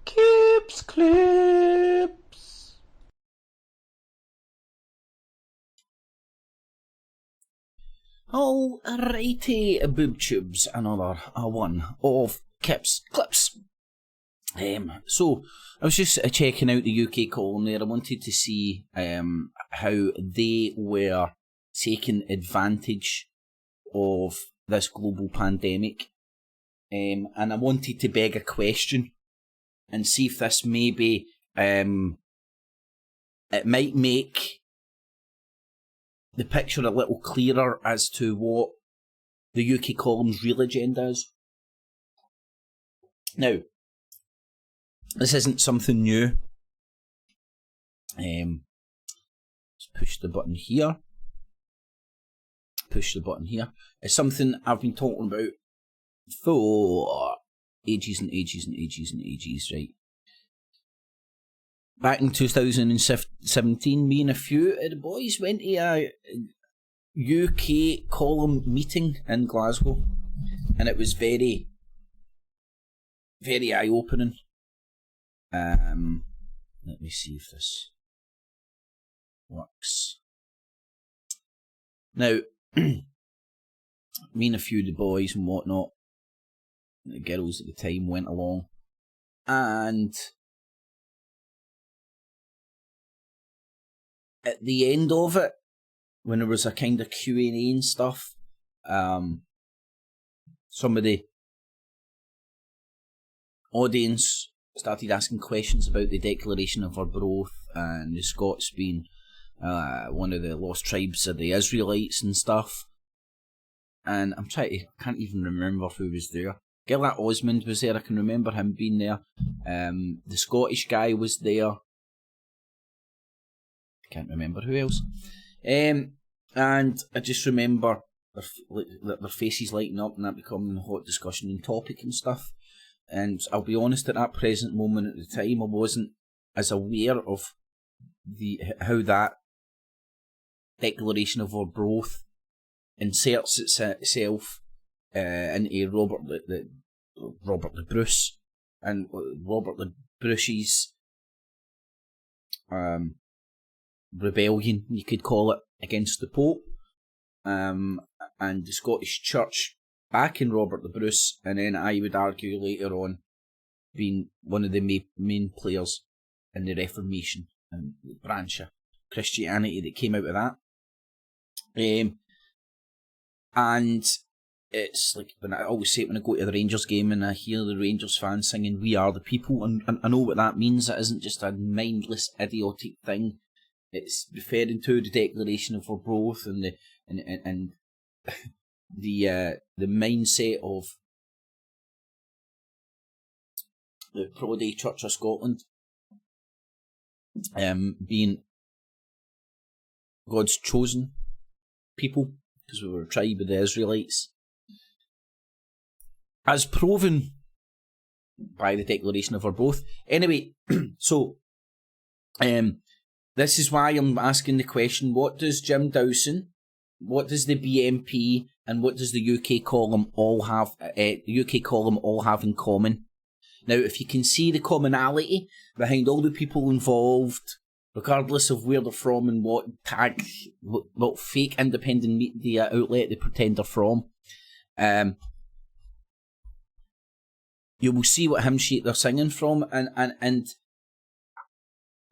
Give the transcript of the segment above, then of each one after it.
Clips, clips. Alrighty, boob tubes, another one of Kips Clips. So, I was just checking out the UK column there. I wanted to see how they were taking advantage of this global pandemic. And I wanted to beg a question and see if this maybe it might make the picture a little clearer as to what the UK column's real agenda is. Now, this isn't something new. Let's push the button here. Push the button here. It's something I've been talking about for ages and ages and ages and ages, right? Back in 2017, me and a few of the boys went to a UK column meeting in Glasgow, and it was very, very eye-opening. Let me see if this works. Now, me and a few of the boys and whatnot, the girls at the time, went along, and at the end of it, when there was a kind of Q&A and stuff, some of the audience started asking questions about the Declaration of Arbroath and the Scots being one of the lost tribes of the Israelites and stuff. And I can't even remember who was there. Gilbert Osmond was there, I can remember him being there. The Scottish guy was there. Can't remember who else. And I just remember their faces lighting up and that becoming a hot discussion and topic and stuff. And I'll be honest, at that present moment at the time, I wasn't as aware of how that Declaration of Arbroath inserts itself into Robert the Bruce and Robert the Bruce's rebellion, you could call it, against the Pope, and the Scottish Church backing Robert the Bruce, and then I would argue later on being one of the main players in the Reformation and the branch of Christianity that came out of that. And it's like, when I always say it when I go to the Rangers game and I hear the Rangers fans singing "We Are the People," and I know what that means. It isn't just a mindless, idiotic thing. It's referring to the Declaration of Arbroath and the mindset of the Pro-Day Church of Scotland, being God's chosen people, because we were a tribe of the Israelites, as proven by the Declaration of Arbroath. Anyway, so this is why I'm asking the question: what does Jim Dowson, what does the BNP, and what does the UK column all have? In common? Now, if you can see the commonality behind all the people involved, regardless of where they're from and what fake independent media outlet they pretend they're from, you will see what hymn sheet they're singing from, and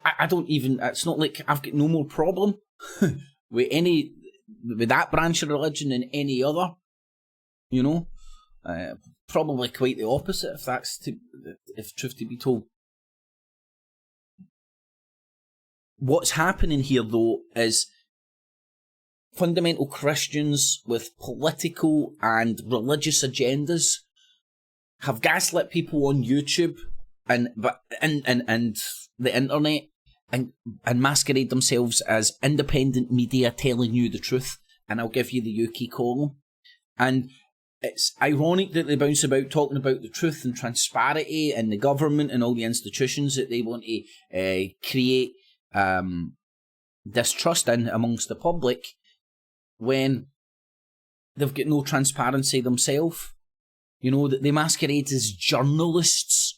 I don't even. It's not like I've got no more problem with that branch of religion than any other. You know, probably quite the opposite, if truth to be told. What's happening here, though, is fundamental Christians with political and religious agendas have gaslit people on YouTube and the internet and masquerade themselves as independent media telling you the truth. And I'll give you the UK column. And it's ironic that they bounce about talking about the truth and transparency and the government and all the institutions that they want to create distrust in amongst the public, when they've got no transparency themselves. You know, that they masquerade as journalists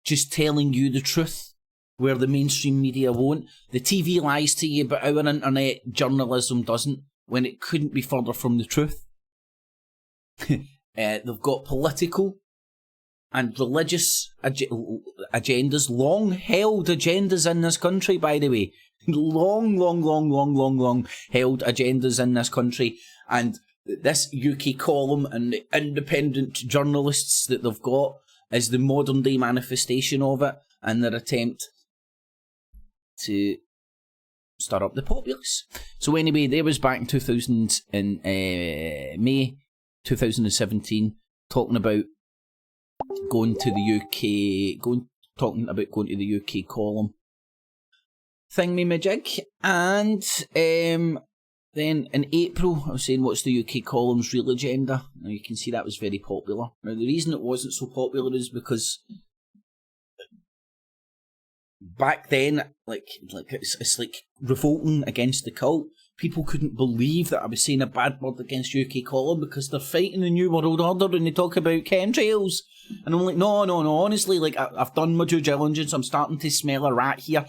just telling you the truth, where the mainstream media won't. The TV lies to you, but our internet journalism doesn't, when it couldn't be further from the truth. They've got political and religious agendas, long-held agendas in this country, by the way. Long held agendas in this country. And this UK column and the independent journalists that they've got is the modern day manifestation of it, and their attempt to stir up the populace. So anyway, there was back in May 2017, talking about going to the UK, talking about going to the UK column. Thing me my jig, and then in April I was saying, what's the UK column's real agenda? Now you can see that was very popular. Now the reason it wasn't so popular is because back then, like it's like revolting against the cult. People couldn't believe that I was saying a bad word against UK column because they're fighting the New World Order and they talk about chemtrails. And I'm like, no, honestly, like, I've done my due diligence, I'm starting to smell a rat here.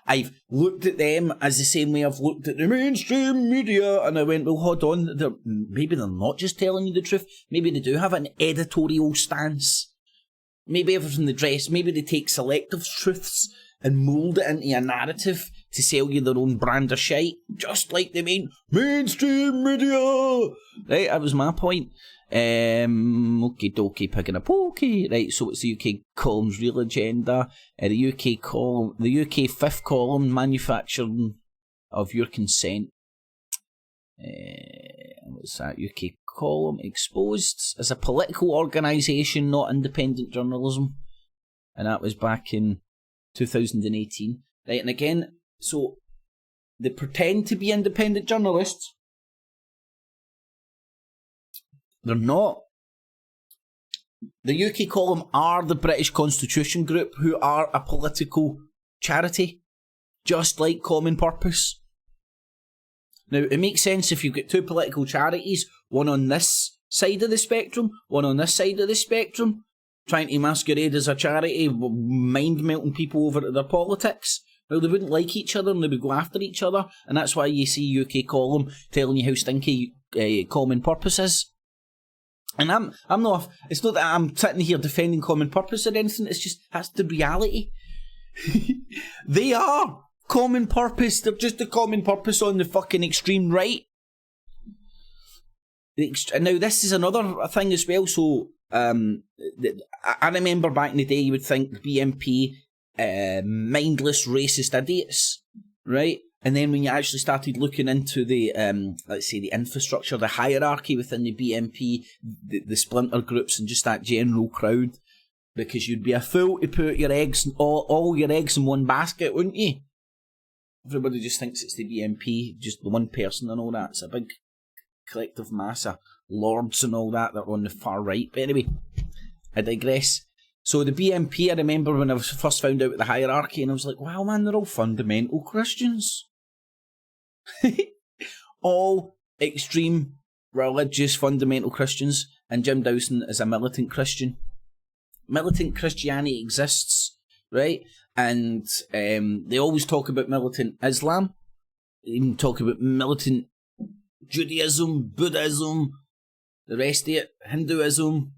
I've looked at them as the same way I've looked at the mainstream media, and I went, well, hold on, maybe they're not just telling you the truth, maybe they do have an editorial stance. Maybe everything they dress, maybe they take selective truths and mould it into a narrative to sell you their own brand of shite, just like the mainstream media. Right, that was my point. Okie dokie, picking a pokey. Right, so it's the UK column's real agenda. The UK fifth column, manufacturing of your consent. What's that? UK column exposed as a political organisation, not independent journalism, and that was back in 2018. Right, and again, so they pretend to be independent journalists. They're not. The UK column are the British Constitution Group, who are a political charity, just like Common Purpose. Now, it makes sense if you've got two political charities, one on this side of the spectrum, one on this side of the spectrum, trying to masquerade as a charity, mind-melting people over to their politics. Well, they wouldn't like each other and they would go after each other, and that's why you see UK column telling you how stinky Common Purpose is. And I'm not, it's not that I'm sitting here defending Common Purpose or anything, it's just, that's the reality. They are Common Purpose, they're just a Common Purpose on the fucking extreme right. And now this is another thing as well, so I remember back in the day you would think BNP, mindless racist idiots, right? And then when you actually started looking into the, let's say, the infrastructure, the hierarchy within the BNP, the splinter groups and just that general crowd, because you'd be a fool to put your eggs, all your eggs in one basket, wouldn't you? Everybody just thinks it's the BNP, just the one person and all that. It's a big collective mass of lords and all that are on the far right. But anyway, I digress. So the BNP, I remember when I first found out the hierarchy, and I was like, wow, man, they're all fundamental Christians. All extreme religious fundamental Christians, and Jim Dowson is a militant Christian. Militant Christianity exists, right? And they always talk about militant Islam. They even talk about militant Judaism, Buddhism, the rest of it, Hinduism.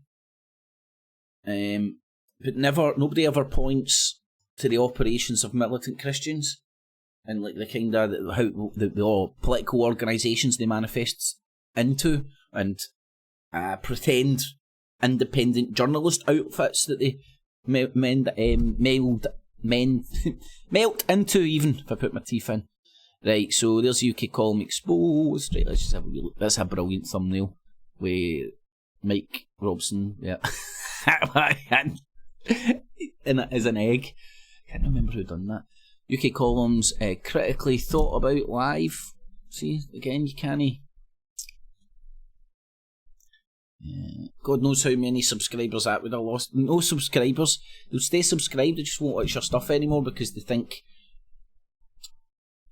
But nobody ever points to the operations of militant Christians and like the kind of how the political organisations they manifest into, and pretend independent journalist outfits that they melt into, even if I put my teeth in. Right, so there's UK column exposed. Right, let's just have a look. That's a brilliant thumbnail with Mike Robson. Yeah. And that is an egg. I can't remember who done that. UK columns critically thought about live. See, again, you can't. God knows how many subscribers that would have lost. No subscribers. They'll stay subscribed, they just won't watch your stuff anymore because they think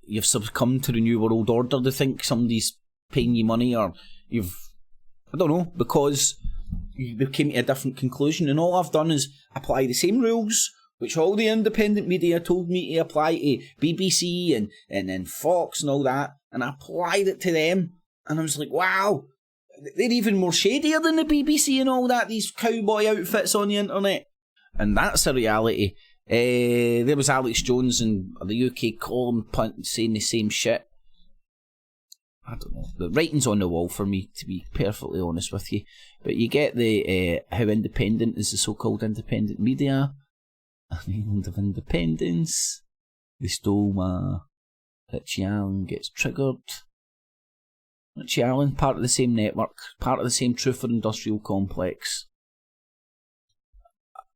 you've succumbed to the New World Order. They think somebody's paying you money, or you've, I don't know, because you came to a different conclusion, and all I've done is apply the same rules which all the independent media told me to apply to BBC and then Fox and all that, and I applied it to them, and I was like, wow, they're even more shadier than the BBC and all that, these cowboy outfits on the internet. And that's a reality. There was Alex Jones in the UK column saying the same shit. I don't know. The writing's on the wall for me, to be perfectly honest with you. But you get the how independent is the so-called independent media. An island of independence. They stole my Richie Allen gets triggered. Richie Allen, part of the same network, part of the same Truther industrial complex.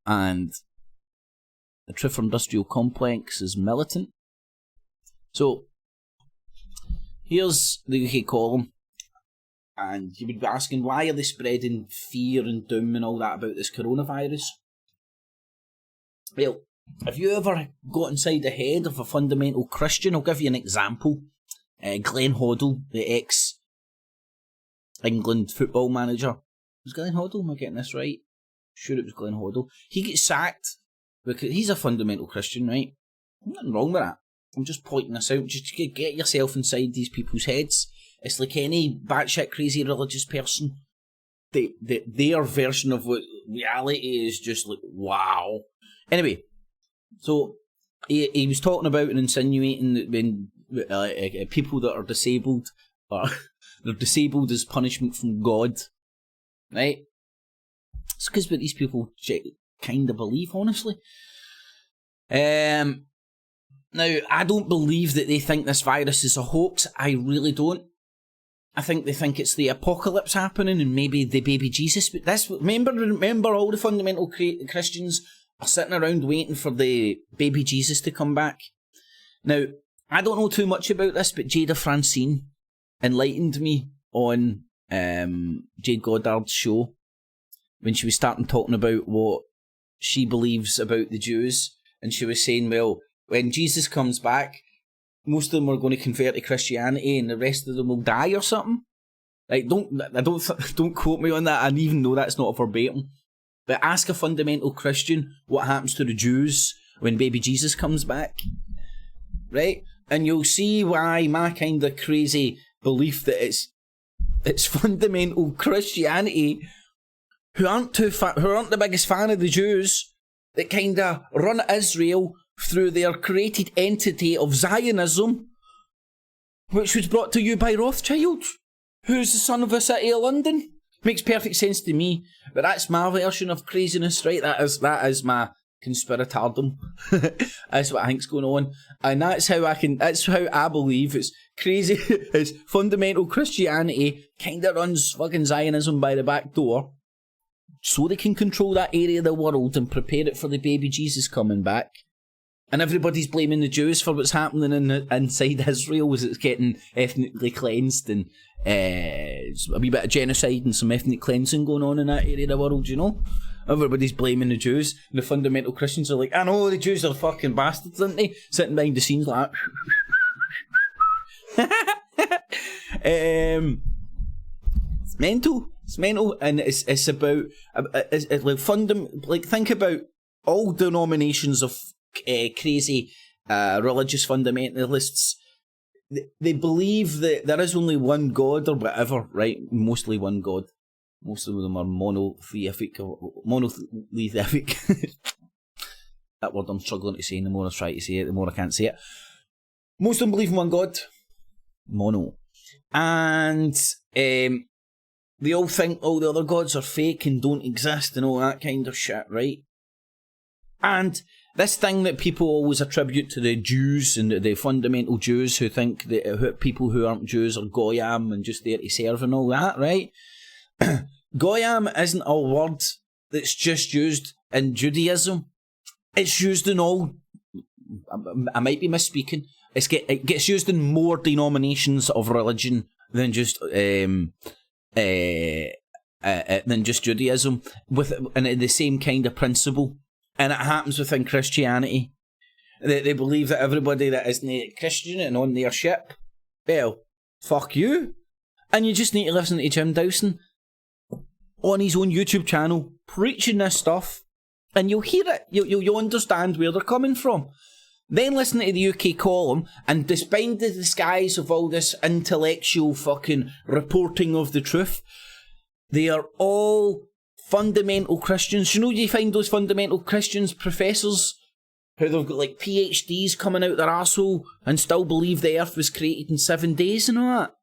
And the Truther industrial complex is militant. So, here's the UK column. And you would be asking, why are they spreading fear and doom and all that about this coronavirus? Well, have you ever got inside the head of a fundamental Christian? I'll give you an example. Glenn Hoddle, the ex-England football manager. Was Glenn Hoddle? Am I getting this right? Sure it was Glenn Hoddle. He gets sacked because he's a fundamental Christian, right? Nothing wrong with that. I'm just pointing this out. Just get yourself inside these people's heads. It's like any batshit crazy religious person. Their version of what reality is just like, wow. Anyway, so he was talking about and insinuating that when people that are disabled they're disabled as punishment from God, right? It's because what these people kind of believe, honestly. Now, I don't believe that they think this virus is a hoax. I really don't. I think they think it's the apocalypse happening and maybe the baby Jesus. But that's remember all the fundamental Christians are sitting around waiting for the baby Jesus to come back. Now, I don't know too much about this, but Jada Francine enlightened me on Jade Goddard's show when she was starting talking about what she believes about the Jews. And she was saying, well, when Jesus comes back, most of them are going to convert to Christianity and the rest of them will die or something. Like, don't quote me on that. I even know that's not verbatim. But ask a fundamental Christian what happens to the Jews when baby Jesus comes back. Right? And you'll see why my kind of crazy belief that it's fundamental Christianity who aren't the biggest fan of the Jews that kind of run Israel through their created entity of Zionism, which was brought to you by Rothschild, who's the son of a city of London. Makes perfect sense to me, but that's my version of craziness, right? That is my conspiratardom. That's what I think's going on, and that's how I believe it's crazy. It's fundamental Christianity kind of runs fucking Zionism by the back door, so they can control that area of the world and prepare it for the baby Jesus coming back. And everybody's blaming the Jews for what's happening inside Israel as it's getting ethnically cleansed and a wee bit of genocide and some ethnic cleansing going on in that area of the world, you know? Everybody's blaming the Jews, and the fundamental Christians are like, I know, the Jews are fucking bastards, aren't they? Sitting behind the scenes like that. It's mental, and it's about, it's like think about all denominations of crazy religious fundamentalists. They believe that there is only one God or whatever, right? Mostly one God. Most of them are monotheistic. That word I'm struggling to say. The more I try to say it, the more I can't say it. Most of them believe in one God. Mono. And they all think all the other gods are fake and don't exist and all that kind of shit, right? And this thing that people always attribute to the Jews and the fundamental Jews who think that people who aren't Jews are goyam and just there to serve and all that, right? Goyam isn't a word that's just used in Judaism. It's used in all... I might be misspeaking. It gets used in more denominations of religion than just Judaism, and the same kind of principle. And it happens within Christianity. They believe that everybody that isn't Christian and on their ship, well, fuck you. And you just need to listen to Jim Dowson. on his own YouTube channel preaching this stuff, and you'll hear it, you'll understand where they're coming from. Then listen to the UK column, and despite the disguise of all this intellectual fucking reporting of the truth, they are all fundamental Christians. You find those fundamental Christians professors who they've got like PhDs coming out their arsehole and still believe the earth was created in 7 days and all that.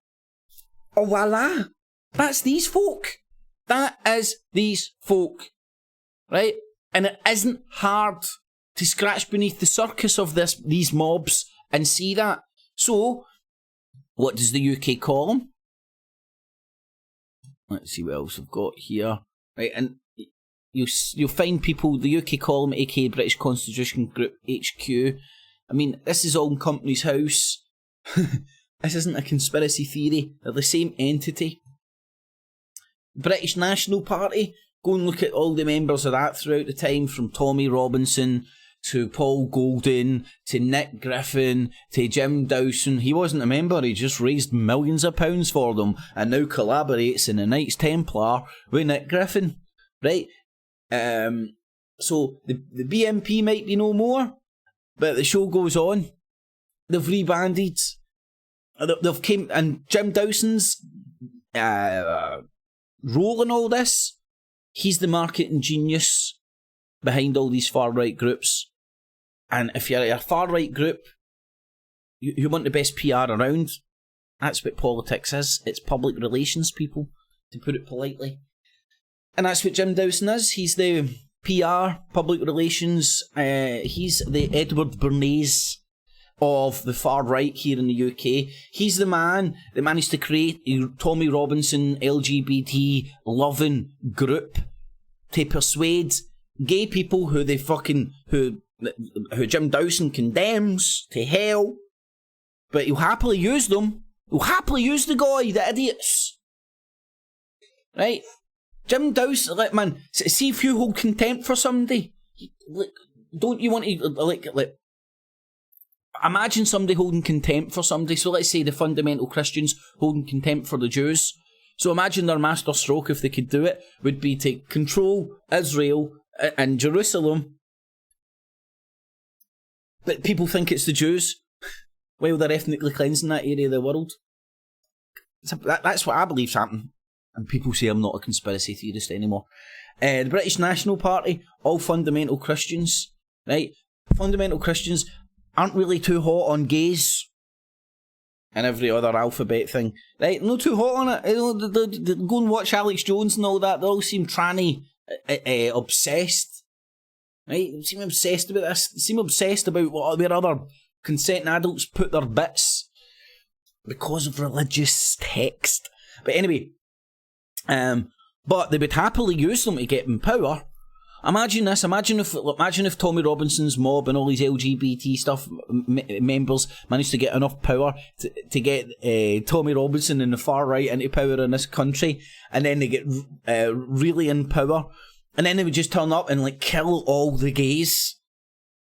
Oh, voila. That's these folk. That is these folk. Right? And it isn't hard to scratch beneath the surface of these mobs and see that. So, what does the UK call them? Let's see what else I've got here. Right, and you'll find people, the UK call them, aka British Constitution Group HQ. I mean, this is all in Company's House. This isn't a conspiracy theory. They're the same entity. British National Party, go and look at all the members of that throughout the time, from Tommy Robinson to Paul Golden to Nick Griffin to Jim Dowson. He wasn't a member, he just raised millions of pounds for them and now collaborates in the Knights Templar with Nick Griffin. Right? So the BNP might be no more, but the show goes on. They've rebanded. They've came, and Jim Dowson's role in all this, he's the marketing genius behind all these far-right groups. And if you're a far-right group, you want the best PR around. That's what politics is. It's public relations, people, to put it politely. And that's what Jim Dowson is. He's the PR, public relations. He's the Edward Bernays of the far right here in the UK. He's the man that managed to create a Tommy Robinson LGBT loving group to persuade gay people who Jim Dowson condemns to hell, but he'll happily use them. He'll happily use the guy, the idiots. Right? Jim Dowson, like, man, see if you hold contempt for somebody, like, don't you want to, like, imagine somebody holding contempt for somebody. So let's say the fundamental Christians holding contempt for the Jews. So imagine their master stroke, if they could do it, would be to control Israel and Jerusalem. But people think it's the Jews while they're ethnically cleansing that area of the world. That's what I believe's happening. And people say I'm not a conspiracy theorist anymore. The British National Party, all fundamental Christians, right? Fundamental Christians aren't really too hot on gays and every other alphabet thing, right? Not too hot on it. They go and watch Alex Jones and all that. They all seem tranny obsessed, right? They seem obsessed about this. They seem obsessed about where other consenting adults put their bits because of religious text. But anyway, but they would happily use them to get in power. Imagine this. Imagine if Tommy Robinson's mob and all these LGBT stuff members managed to get enough power to get Tommy Robinson and the far right into power in this country, and then they get really in power, and then they would just turn up and like kill all the gays.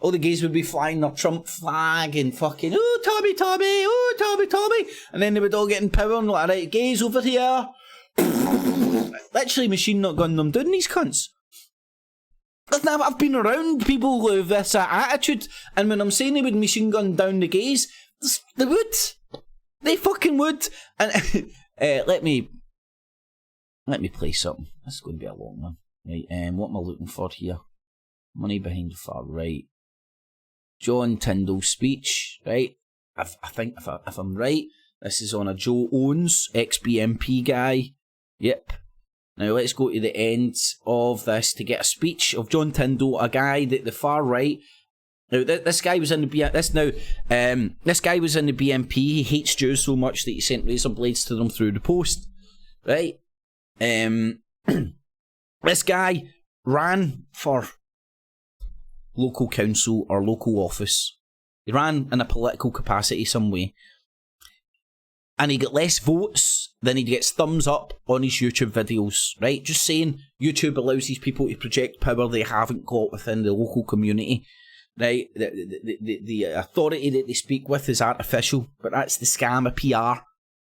All the gays would be flying their Trump flag and fucking, oh Tommy, oh Tommy, and then they would all get in power and like, alright, gays over here. Literally machine not gunning them down, these cunts. I've been around people with this attitude, and when I'm saying they would machine gun down the gays, they would. They fucking would. And let me play something. This is going to be a long one. Right, what am I looking for here? Money behind the far right. John Tendul speech, right? I think if I'm right, this is on a Joe Owens, ex-BNP guy. Yep. Now let's go to the end of this to get a speech of John Tendul, a guy that the far right. Now this guy was in the this guy was in the BNP. He hates Jews so much that he sent razor blades to them through the post. Right. This guy ran for local council or local office. He ran in a political capacity some way. And he got less votes than he gets thumbs up on his YouTube videos, right? Just saying, YouTube allows these people to project power they haven't got within the local community, right? The authority that they speak with is artificial, but that's the scam of PR.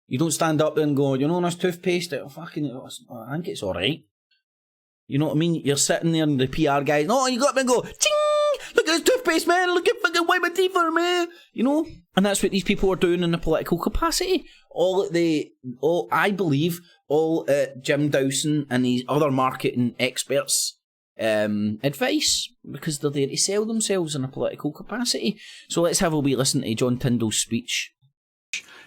You don't stand up there and go, you know, this toothpaste, I think it's alright. You know what I mean? You're sitting there and the PR guy, no, you got up and go, ching! Look at this toothpaste, man! Look at fucking wipe my teeth for me! You know? And that's what these people are doing in a political capacity. I believe, Jim Dowson and these other marketing experts' advice, because they're there to sell themselves in a political capacity. So let's have a wee listen to John Tendul's speech.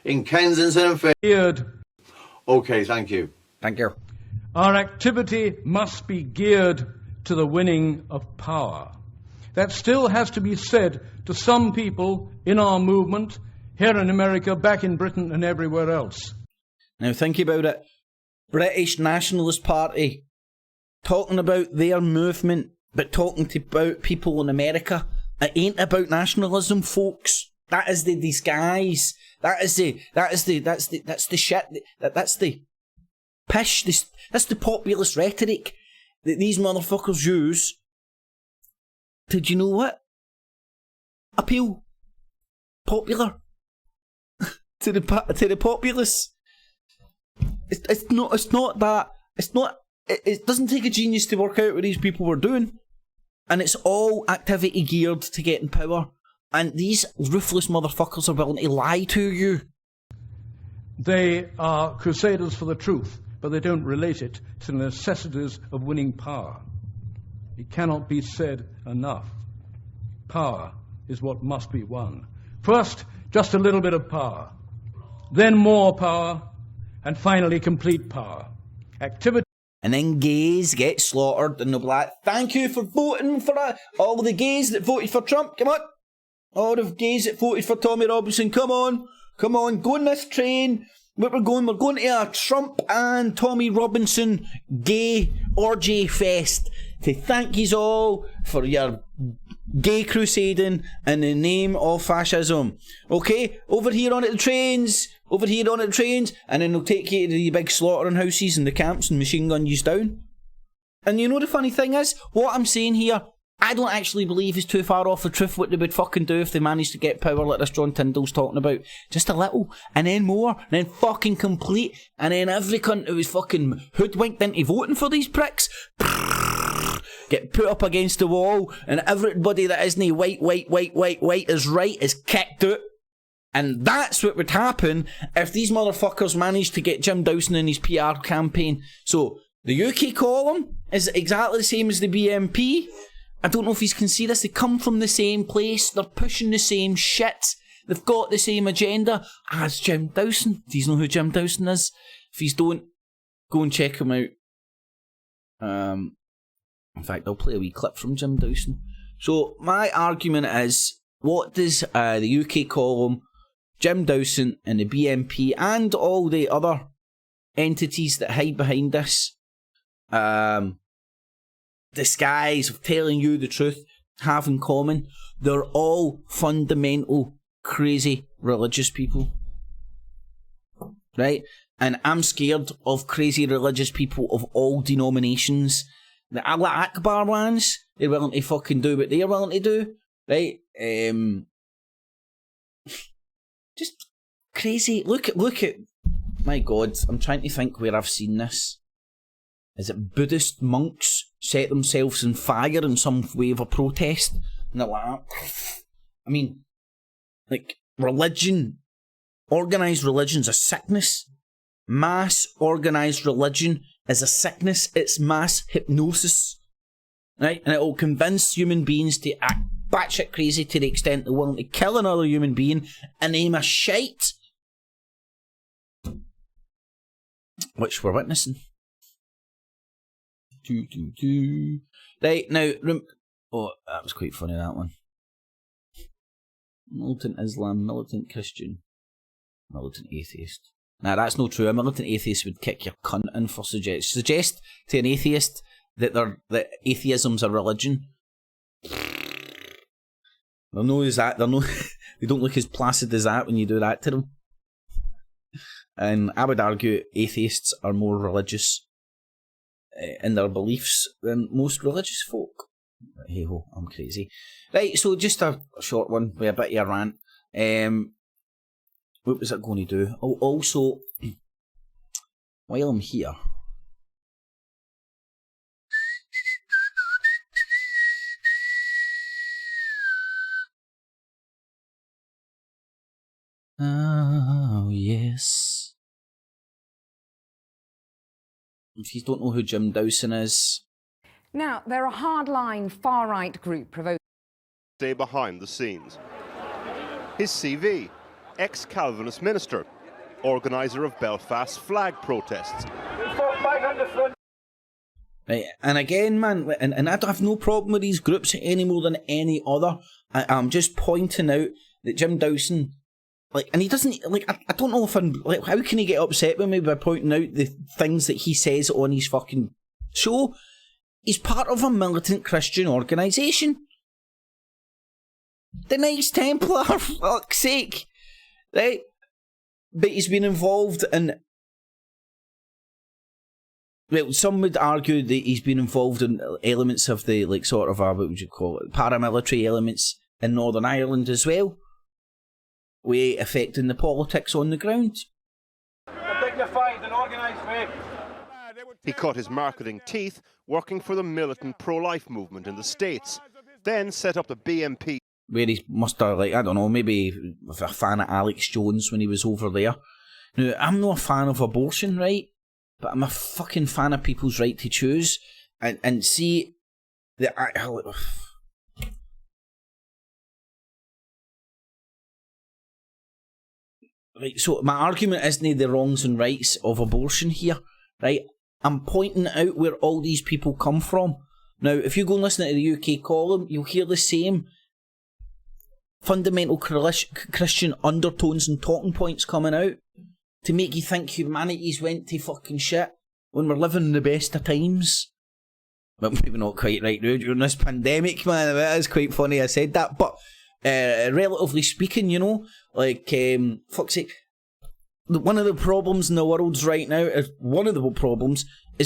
In Kensington and Geared. Okay, thank you. Thank you. Our activity must be geared to the winning of power. That still has to be said to some people in our movement, here in America, back in Britain and everywhere else. Now think about it. British Nationalist Party, talking about their movement, but talking about people in America. It ain't about nationalism, folks. That is the disguise. That's the shit. That's the pish. That's the populist rhetoric that these motherfuckers use. Did you know what? Appeal. Popular. to the populace. It's not that. It doesn't take a genius to work out what these people were doing. And it's all activity geared to get in power. And these ruthless motherfuckers are willing to lie to you. They are crusaders for the truth, but they don't relate it to the necessities of winning power. It cannot be said enough. Power is what must be won. First, just a little bit of power. Then more power. And finally, complete power. Activity. And then gays get slaughtered and they'll be like, thank you for voting for all the gays that voted for Trump. Come on. All the gays that voted for Tommy Robinson. Come on, go on this train. Where we're going to a Trump and Tommy Robinson gay orgy fest to thank yous all for your gay crusading in the name of fascism. Okay, over here on the trains, and then they'll take you to the big slaughtering houses and the camps and machine gun yous down. And you know the funny thing is, what I'm saying here, I don't actually believe is too far off the truth what they would fucking do if they managed to get power like this John Tyndall's talking about. Just a little, and then more, and then fucking complete, and then every cunt who was fucking hoodwinked into voting for these pricks get put up against the wall, and everybody that isn't white is right is kicked out. And that's what would happen if these motherfuckers managed to get Jim Dowson in his PR campaign. So, the UK column is exactly the same as the BNP. I don't know if you can see this. They come from the same place. They're pushing the same shit. They've got the same agenda as Jim Dowson. Do you know who Jim Dowson is? If you don't, go and check him out. In fact, I'll play a wee clip from Jim Dowson. So, my argument is, what does the UK column, Jim Dowson and the BNP and all the other entities that hide behind this disguise of telling you the truth have in common? They're all fundamental crazy religious people, right? And I'm scared of crazy religious people of all denominations. The Allah Akbar ones, they're willing to fucking do what they're willing to do, right? Just crazy. Look at my God, I'm trying to think where I've seen this. Is it Buddhist monks set themselves on fire in some way of a protest? And they're like, I mean, like, religion, organised religion's a sickness. Mass organised religion is a sickness. It's mass hypnosis, right? And it will convince human beings to act batshit crazy to the extent they're willing to kill another human being in the name of shite, which we're witnessing. Right, now, oh, that was quite funny, that one. Militant Islam, militant Christian, militant atheist. Nah, that's not true. A militant atheist would kick your cunt in for suggest to an atheist that atheism's a religion. They're no as that. They don't look as placid as that when you do that to them. And I would argue atheists are more religious in their beliefs than most religious folk. Hey ho, I'm crazy. Right, so just a short one with a bit of a rant. what was it going to do? Oh, also, while I'm here, oh yes. If you don't know who Jim Dowson is, now they're a hardline far-right group provoking. Stay behind the scenes. His CV: ex-Calvinist minister, organiser of Belfast's flag protests. right? And again, man, and I don't have no problem with these groups any more than any other. I'm just pointing out that Jim Dowson, like, and he doesn't, like, I don't know if I'm, like, how can he get upset with me by pointing out the things that he says on his fucking show? He's part of a militant Christian organisation. The Knights Templar, for fuck's sake, right? But he's been involved in, well, some would argue that he's been involved in elements of the, like, sort of, what would you call it, paramilitary elements in Northern Ireland as well, way affecting the politics on the ground. Dignified and organised way. He cut his marketing teeth working for the militant pro-life movement in the States, then set up the BNP. Where he must have, like, I don't know, maybe a fan of Alex Jones when he was over there. Now, I'm not a fan of abortion, right? But I'm a fucking fan of people's right to choose. And see, that right, so my argument isn't the wrongs and rights of abortion here, right? I'm pointing out where all these people come from. Now, if you go and listen to the UK column, you'll hear the same fundamental Christian undertones and talking points coming out to make you think humanity's went to fucking shit when we're living in the best of times. Well, maybe not quite right now during this pandemic, man. It is quite funny I said that, but relatively speaking, you know, like, fuck's sake, one of the problems in the world right now is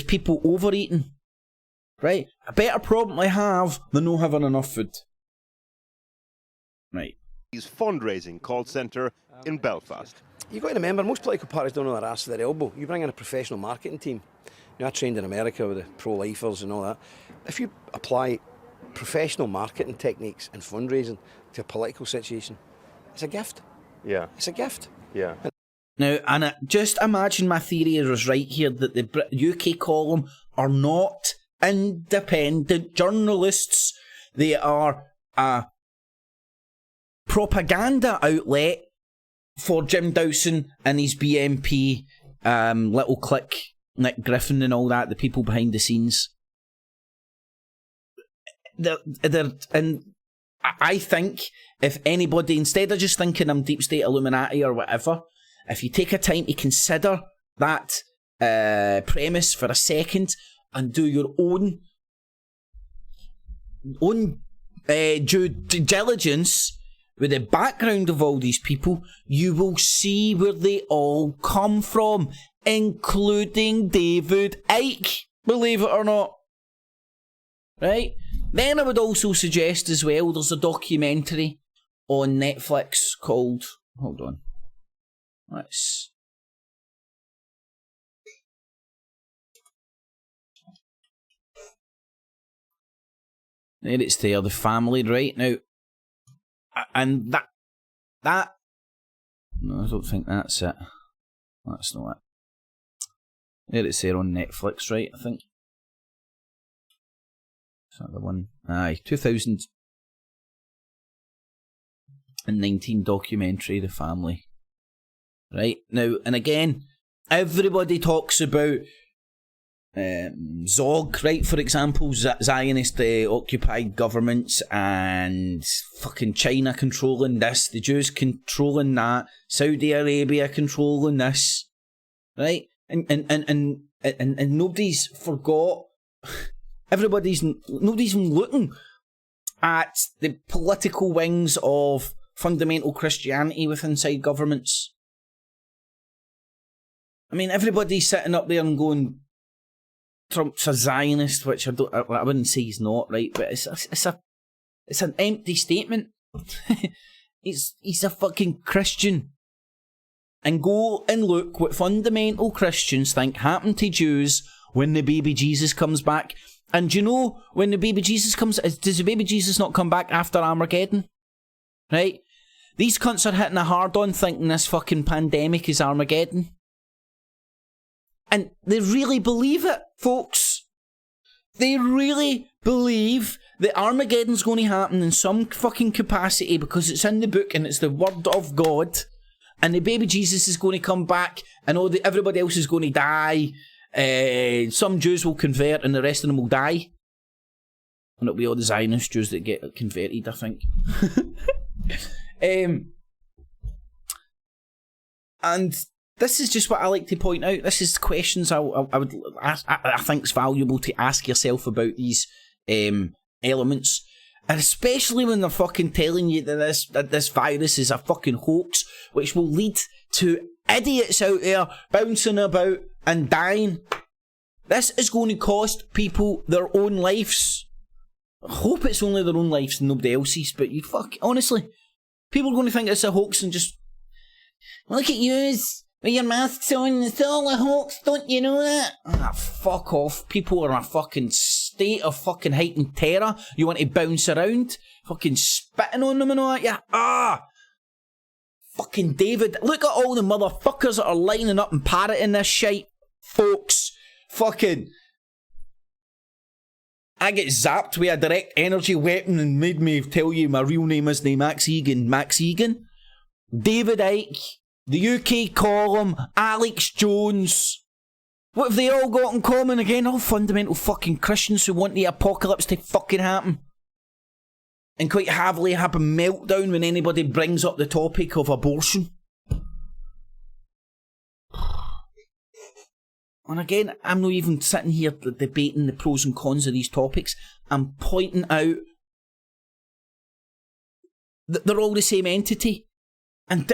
people overeating, right? A better problem I have than not having enough food. Right. His fundraising call centre in Belfast. You've got to remember, most political parties don't know their arse to their elbow. You bring in a professional marketing team. You know, I trained in America with the pro-lifers and all that. If you apply professional marketing techniques and fundraising to a political situation, it's a gift. Yeah. It's a gift. Yeah. Now, and just imagine my theory is right here, that the UK column are not independent journalists. They are a propaganda outlet for Jim Dowson and his BNP little clique, Nick Grifin and all that, the people behind the scenes. And I think if anybody, instead of just thinking I'm deep state Illuminati or whatever, if you take a time to consider that premise for a second and do your own due diligence with the background of all these people, you will see where they all come from, including David Icke, believe it or not. Right? Then I would also suggest as well, there's a documentary on Netflix called, hold on, let's... There it's there, The Family, right? Now, and that no, I don't think that's it. That's not it. There it's there on Netflix, right? I think. Is that the one? Aye, 2019 documentary, The Family. Right? Now, and again, everybody talks about Zog, right, for example, Zionist occupied governments and fucking China controlling this, the Jews controlling that, Saudi Arabia controlling this, right? And nobody's forgot, nobody's even looking at the political wings of fundamental Christianity with inside governments. I mean, everybody's sitting up there and going, Trump's a Zionist, which I wouldn't say he's not, right? But it's an empty statement. He's a fucking Christian. and go and look what fundamental Christians think happened to Jews when the baby Jesus comes back. And do you know, when the baby Jesus comes, does the baby Jesus not come back after Armageddon? Right? These cunts are hitting a hard-on thinking this fucking pandemic is Armageddon. And they really believe it, folks. They really believe that Armageddon's going to happen in some fucking capacity because it's in the book and it's the word of God. And the baby Jesus is going to come back and everybody else is going to die. Some Jews will convert and the rest of them will die. And it'll be all the Zionist Jews that get converted, I think. And this is just what I like to point out. This is questions I think it's valuable to ask yourself about these elements. And especially when they're fucking telling you that this virus is a fucking hoax, which will lead to idiots out there bouncing about and dying. This is going to cost people their own lives. I hope it's only their own lives and nobody else's, but honestly, people are going to think it's a hoax and just, look at yous with your masks on, it's all a hoax, don't you know that? Ah, fuck off. People are in a fucking state of fucking heightened terror. You want to bounce around, fucking spitting on them and all that, yeah? Ah! Fucking David, look at all the motherfuckers that are lining up and parroting this shite, folks. Fucking, I get zapped with a direct energy weapon and made me tell you my real name is Max Egan. Max Egan. David Icke, the UK column, Alex Jones. What have they all got in common again? All fundamental fucking Christians who want the apocalypse to fucking happen. And quite heavily have a meltdown when anybody brings up the topic of abortion. And again, I'm not even sitting here debating the pros and cons of these topics. I'm pointing out that they're all the same entity. And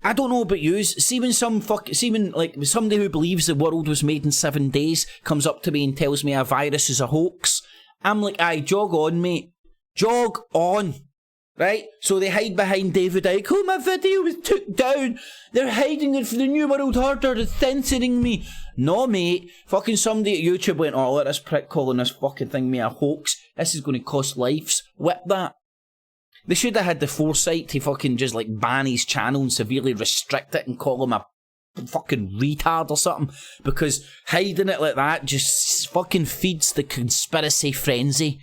I don't know about yous. See when somebody who believes the world was made in 7 days comes up to me and tells me a virus is a hoax, I'm like, aye, jog on, mate. Jog on. Right? So they hide behind David Icke. Oh, my video was took down. They're hiding it for the New World Order. They're censoring me. No, mate. Fucking somebody at YouTube went, oh, let this prick calling this fucking thing me a hoax. This is going to cost lives. Whip that. They should have had the foresight to fucking just like ban his channel and severely restrict it and call him a fucking retard or something. Because hiding it like that just fucking feeds the conspiracy frenzy.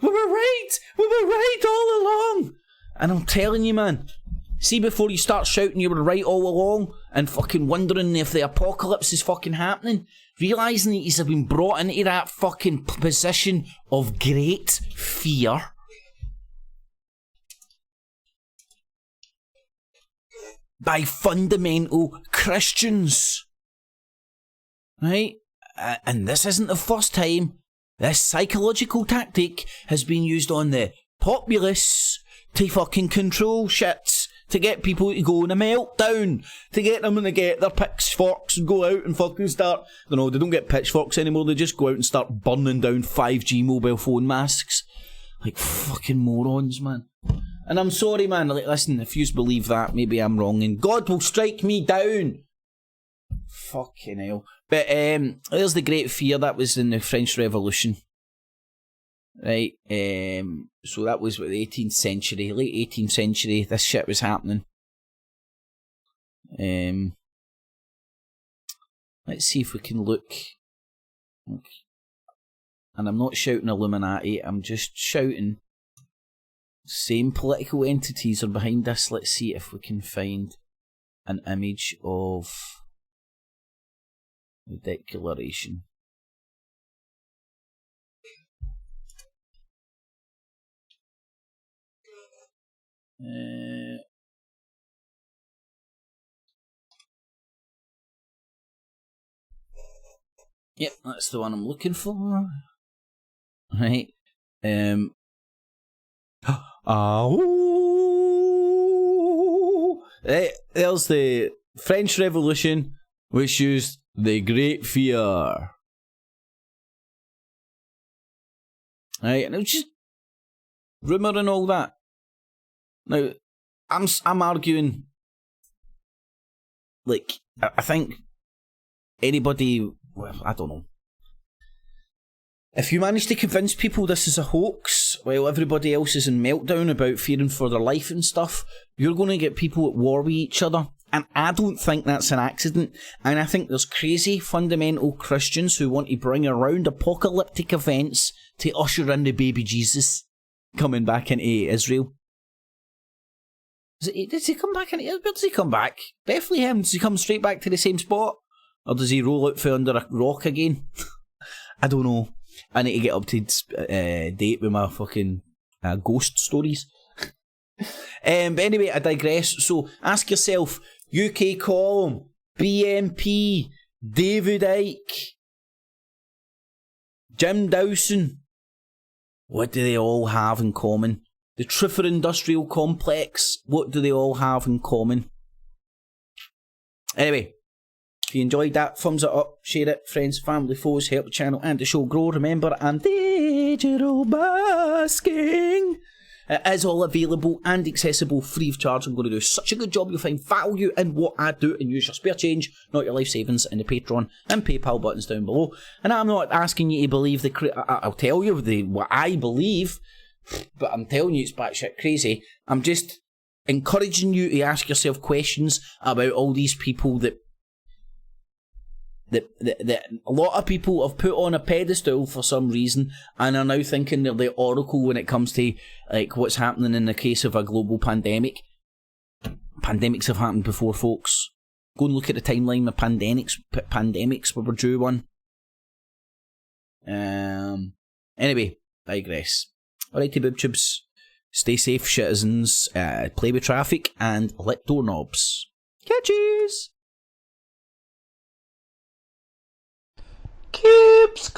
We were right! We were right all along! And I'm telling you, man, see, before you start shouting you were right all along and fucking wondering if the apocalypse is fucking happening, realising that he's been brought into that fucking position of great fear. By fundamental Christians. Right? And this isn't the first time this psychological tactic has been used on the populace to fucking control shits, to get people to go in a meltdown, to get them to get their pitchforks and go out and fucking start, they don't get pitchforks anymore, they just go out and start burning down 5G mobile phone masks. Like fucking morons, man. And I'm sorry, man, like, listen, if you believe that, maybe I'm wrong, and God will strike me down. Fucking hell. But there's the great fear that was in the French Revolution. Right? So that was what, the 18th century, late 18th century, this shit was happening. Let's see if we can look. And I'm not shouting Illuminati, I'm just shouting same political entities are behind this. Let's see if we can find an image of the declaration. Yep, that's the one I'm looking for. Right. There's the French Revolution, which used the Great Fear. Right, and it was just rumour and all that. Now, I'm arguing like, I think anybody, well, I don't know. If you manage to convince people this is a hoax, while everybody else is in meltdown about fearing for their life and stuff, you're going to get people at war with each other. And I don't think that's an accident. And I think there's crazy fundamental Christians who want to bring around apocalyptic events to usher in the baby Jesus coming back into Israel. Does he come back into Israel? Where does he come back? Bethlehem? Does he come straight back to the same spot? Or does he roll out from under a rock again? I don't know. I need to get up to date with my fucking ghost stories. But anyway, I digress. So ask yourself, UK Column, BNP, David Icke, Jim Dowson, what do they all have in common? The Triffer Industrial Complex, what do they all have in common? Anyway, if you enjoyed that, thumbs it up, share it, friends, family, foes, help the channel and the show grow. Remember, I'm digital basking. It is all available and accessible free of charge. I'm going to do such a good job, you'll find value in what I do and use your spare change, not your life savings, in the Patreon and PayPal buttons down below. And I'm not asking you to believe I'll tell you what I believe, but I'm telling you it's batshit crazy. I'm just encouraging you to ask yourself questions about all these people that a lot of people have put on a pedestal for some reason and are now thinking they're the oracle when it comes to like what's happening in the case of a global pandemic. Pandemics have happened before, folks. Go and look at the timeline of pandemics where we're due one. Anyway, digress. Alrighty, boob tubes. Stay safe, citizens. Play with traffic and lick doorknobs. Catches! Clips.